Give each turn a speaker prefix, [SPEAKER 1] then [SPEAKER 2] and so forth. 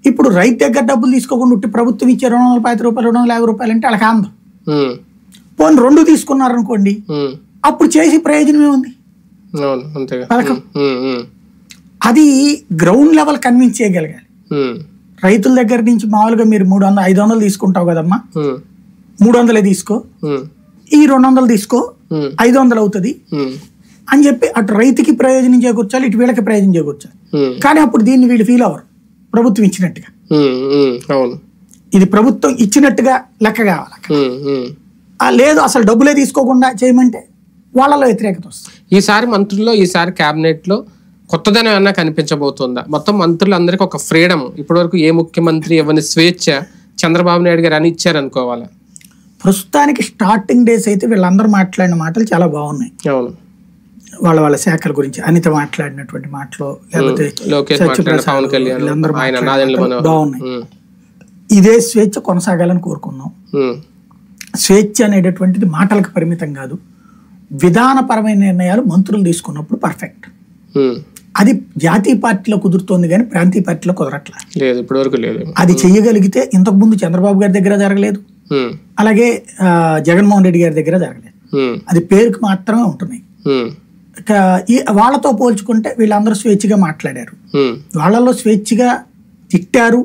[SPEAKER 1] ఇప్పుడు రైతు దగ్గర డబ్బులు తీసుకోకుండా ఉట్టి ప్రభుత్వం ఇచ్చే 250 రూపాయలు 250 రూపాయలు అంటే వాళ్ళకి ఆందం. పోనీ 2 తీసుకున్నారనుకోండి, అప్పుడు చేసి ప్రయోజనం ఏముంది పథకం? అది గ్రౌండ్ లెవెల్ కన్విన్స్ చేయగలగాలి. రైతుల దగ్గర నుంచి మామూలుగా మీరు 500 తీసుకుంటావు కదమ్మా, 300 తీసుకో, ఈ 200 తీసుకో, 500 అవుతుంది అని చెప్పి అటు రైతుకి ప్రయోజనం చేకూర్చాలి, ఇటు వీళ్ళకి ప్రయోజనం చేకూర్చాలి. కానీ అప్పుడు దీన్ని వీళ్ళు ఫీల్ అవ్వరు, ప్రభుత్వం ఇచ్చినట్టుగా. ఇది ప్రభుత్వం ఇచ్చినట్టుగా లెక్క కావాలి. లేదు అసలు డబ్బులే తీసుకోకుండా చేయమంటే వాళ్ళలో వ్యతిరేకత వస్తుంది.
[SPEAKER 2] ఈసారి మంత్రుల్లో, ఈసారి క్యాబినెట్ లో కొత్తదనం ఏమన్నా కనిపించబోతుందా? మొత్తం మంత్రులందరికీ ఒక ఫ్రీడమ్, ఇప్పటి వరకు ఏ ముఖ్యమంత్రి ఎవరిని స్వేచ్ఛ చంద్రబాబు నాయుడు గారు అని ఇచ్చారు అనుకోవాలా?
[SPEAKER 1] ప్రస్తుతానికి స్టార్టింగ్ డేస్ అయితే వీళ్ళందరూ మాట్లాడిన మాటలు చాలా బాగున్నాయి.
[SPEAKER 2] అవును,
[SPEAKER 1] వాళ్ళ శాఖల గురించి అనిత మాట్లాడినటువంటి మాటలు, లేకపోతే బాగున్నాయి. ఇదే స్వేచ్ఛ కొనసాగాలని కోరుకున్నాం. స్వేచ్ఛ అనేటటువంటిది మాటలకు పరిమితం కాదు, విధానపరమైన నిర్ణయాలు మంత్రులు తీసుకున్నప్పుడు పర్ఫెక్ట్. అది జాతీయ పార్టీలో కుదురుతోంది కానీ ప్రాంతీయ పార్టీలో కుదరట్లేదు. అది చెయ్యగలిగితే ఇంతకు ముందు చంద్రబాబు గారి దగ్గర జరగలేదు, అలాగే జగన్మోహన్ రెడ్డి గారి దగ్గర జరగలేదు. అది పేరుకి మాత్రమే ఉంటున్నాయి. వాళ్ళతో పోల్చుకుంటే వీళ్ళందరూ స్వేచ్ఛగా మాట్లాడారు, వాళ్ళలో స్వేచ్ఛగా తిట్టారు,